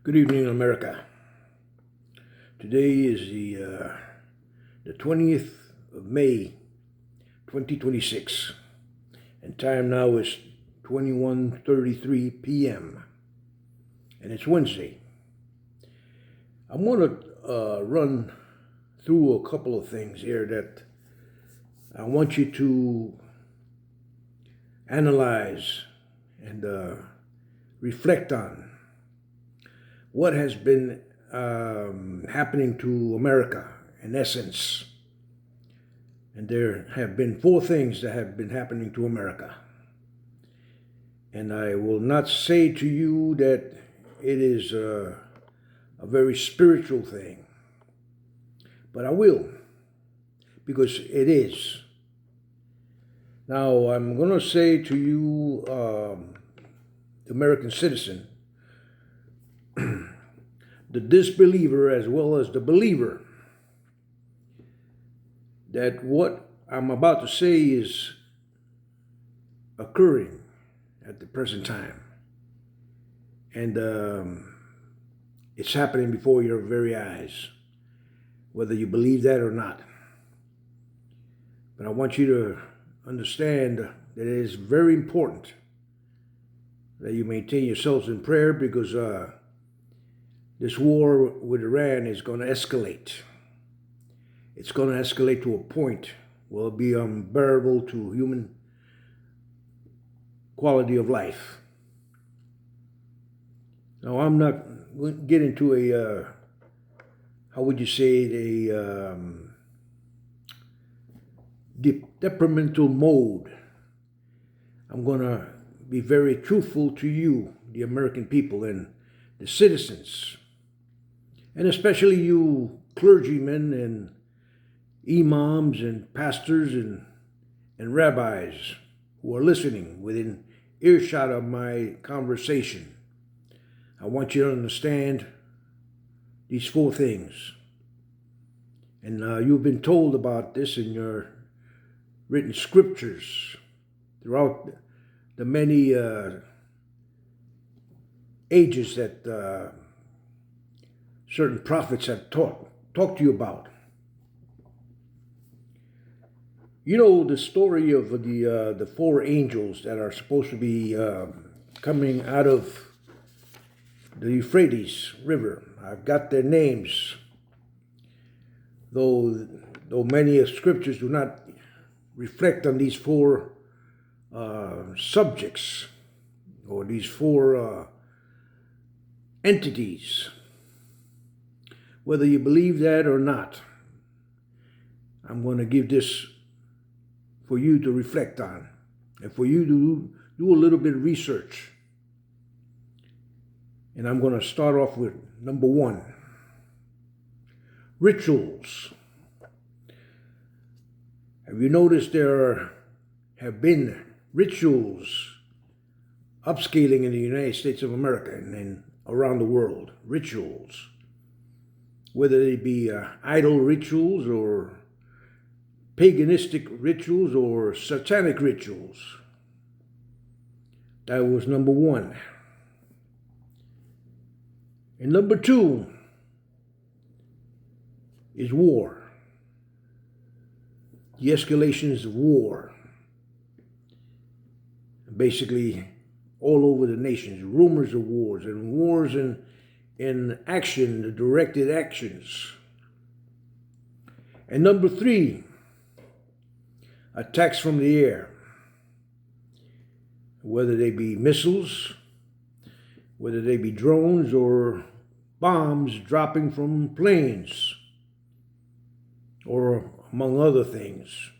Good evening, America. Today is the 20th of May, 2026, and time now is 21:33 p.m. and it's Wednesday. I'm going to run through a couple of things here that I want you to analyze and reflect on. What has been happening to America, in essence. And there have been four things that have been happening to America. And I will not say to you that it is a very spiritual thing, but I will, because it is. Now, I'm going to say to you, the American citizen, the disbeliever as well as the believer, that what I'm about to say is occurring at the present time. And it's happening before your very eyes, whether you believe that or not. But I want you to understand that it is very important that you maintain yourselves in prayer, because this war with Iran is going to escalate. It's going to escalate to a point where it'll be unbearable to human quality of life. Now, I'm not going to get into a, how would you say, a detrimental mode. I'm going to be very truthful to you, the American people and the citizens, and especially you clergymen and imams and pastors and rabbis who are listening within earshot of my conversation. I want you to understand these four things. And you've been told about this in your written scriptures throughout the many ages that certain prophets have talked to you about. You know the story of the four angels that are supposed to be coming out of the Euphrates River. I've got their names, though many scriptures do not reflect on these four subjects or these four entities. Whether you believe that or not, I'm going to give this for you to reflect on and for you to do a little bit of research. And I'm going to start off with number one, rituals. Have you noticed there have been rituals upscaling in the United States of America and around the world? Rituals. Whether they be idol rituals or paganistic rituals or satanic rituals. That was number one. And number two is war. The escalations of war. Basically, all over the nations, rumors of wars and wars in action, the directed actions. And number three, attacks from the air, whether they be missiles, whether they be drones or bombs dropping from planes, or among other things.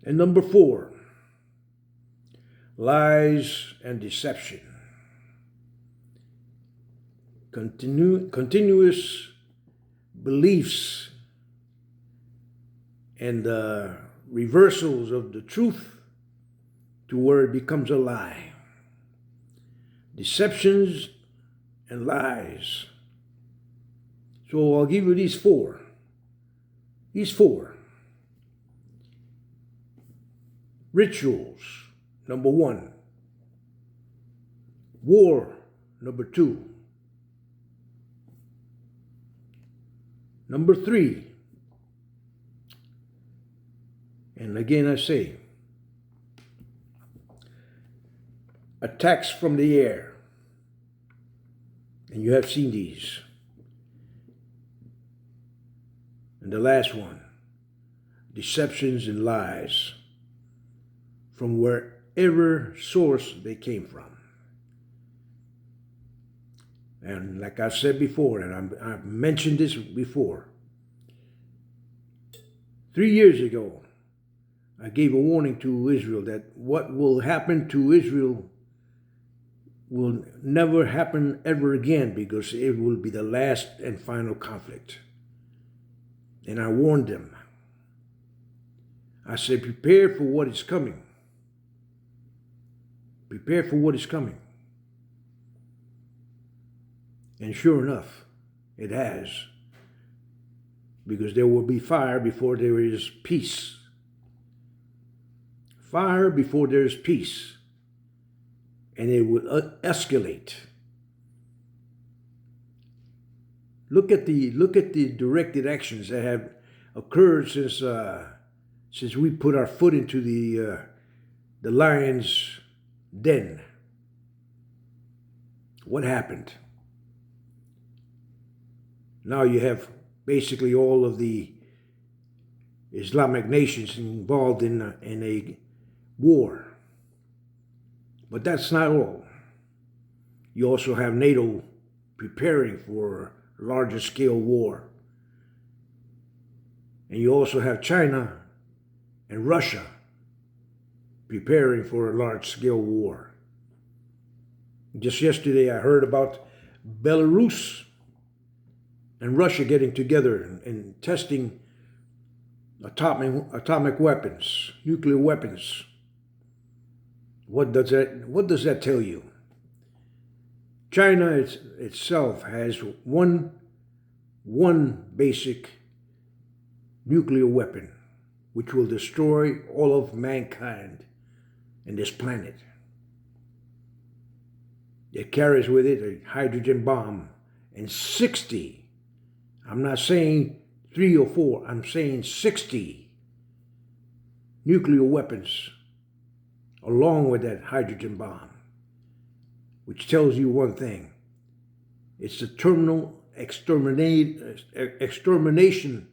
And number four, lies and deception. Continuous beliefs and reversals of the truth to where it becomes a lie. Deceptions and lies. So I'll give you these four. Rituals. Number one, war Number 2. Number 3. And again I say, attacks from the air. And you have seen these. And the last one, deceptions and lies from wherever source they came from. And like I said before, and I've mentioned this before, 3 years ago, I gave a warning to Israel that what will happen to Israel will never happen ever again, because it will be the last and final conflict. And I warned them. I said, prepare for what is coming. Prepare for what is coming. And sure enough, it has. Because there will be fire before there is peace. Fire before there is peace. And it will escalate. Look at the directed actions that have occurred since we put our foot into the lion's den. What happened? Now you have basically all of the Islamic nations involved in a war. But that's not all. You also have NATO preparing for a larger scale war. And you also have China and Russia preparing for a large scale war. Just yesterday I heard about Belarus and Russia getting together and testing atomic weapons, nuclear weapons. What does that tell you? China itself has one basic nuclear weapon, which will destroy all of mankind and this planet. It carries with it a hydrogen bomb and 60, I'm not saying 3 or 4, I'm saying 60 nuclear weapons along with that hydrogen bomb, which tells you one thing. It's the terminal extermination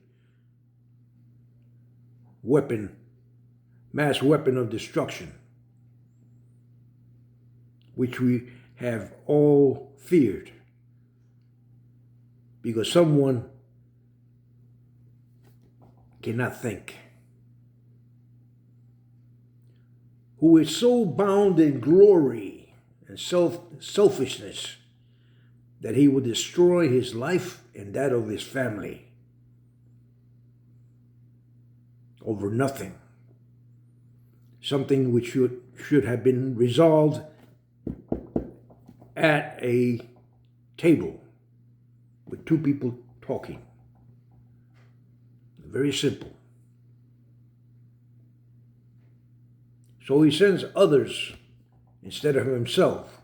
weapon, mass weapon of destruction, which we have all feared because someone cannot think, who is so bound in glory and selfishness that he will destroy his life and that of his family over nothing. Something which should have been resolved at a table with 2 people talking. Very simple. So he sends others instead of himself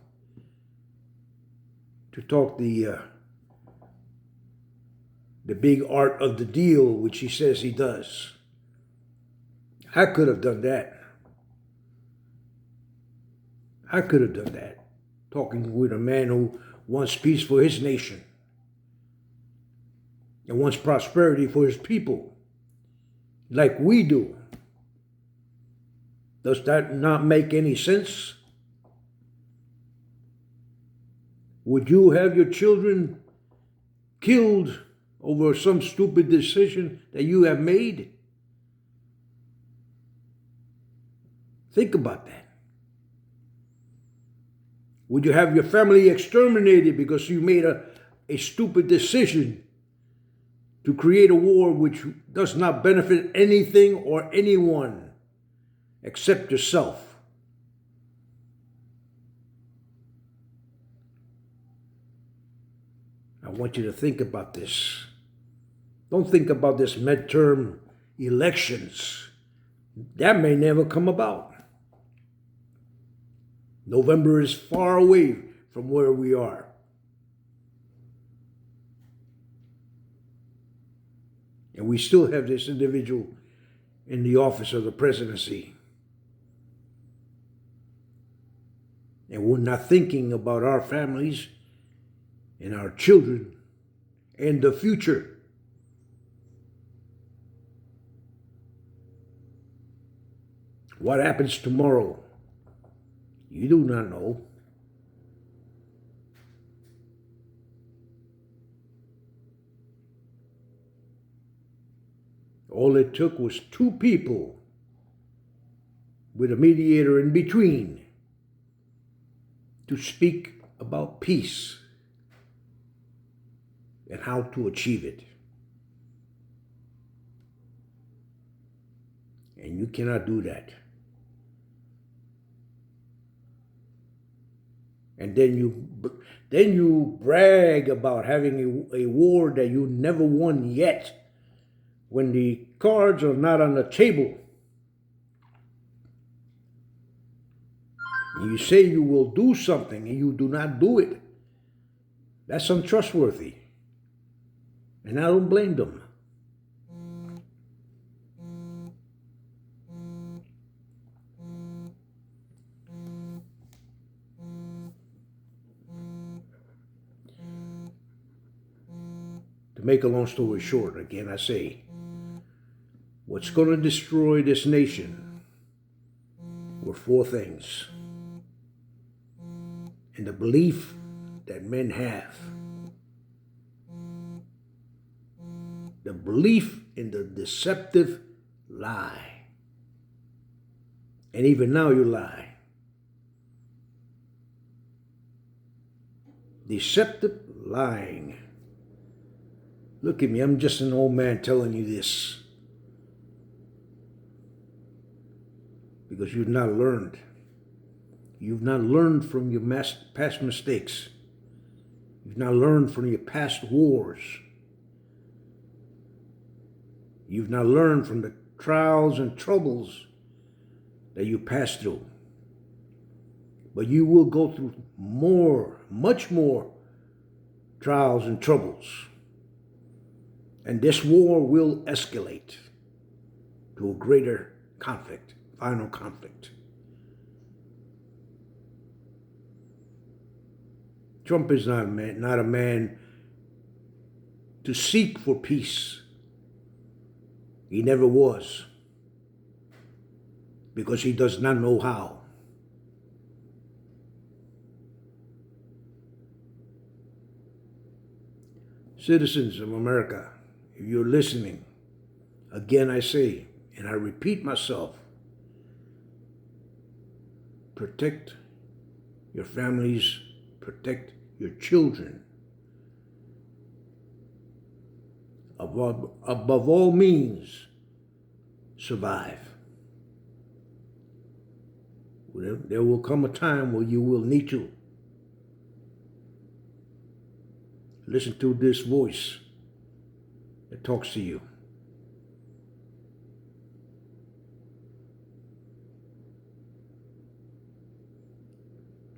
to talk the big art of the deal, which he says he does. I could have done that. I could have done that, talking with a man who wants peace for his nation and wants prosperity for his people, like we do. Does that not make any sense? Would you have your children killed over some stupid decision that you have made? Think about that. Would you have your family exterminated because you made a stupid decision to create a war which does not benefit anything or anyone except yourself? I want you to think about this. Don't think about this midterm elections. That may never come about. November is far away from where we are. And we still have this individual in the office of the presidency. And we're not thinking about our families and our children and the future. What happens tomorrow? You do not know. All it took was two people with a mediator in between to speak about peace and how to achieve it. And you cannot do that. And then you brag about having a war that you never won yet, when the cards are not on the table. You say you will do something and you do not do it. That's untrustworthy. And I don't blame them. To make a long story short, again I say, what's going to destroy this nation were four things. And the belief that men have. The belief in the deceptive lie. And even now you lie. Deceptive lying. Look at me, I'm just an old man telling you this. Because you've not learned. You've not learned from your past mistakes. You've not learned from your past wars. You've not learned from the trials and troubles that you passed through. But you will go through much more trials and troubles. And this war will escalate to a greater conflict, final conflict. Trump is not a man to seek for peace. He never was. Because he does not know how. Citizens of America, if you're listening, again I say, and I repeat myself, protect your families, protect your children. Above all means, survive. There will come a time where you will need to. Listen to this voice that talks to you.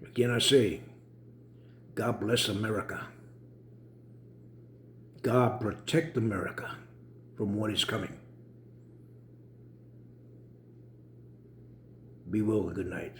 Again I say, God bless America. God protect America from what is coming. Be well and good night.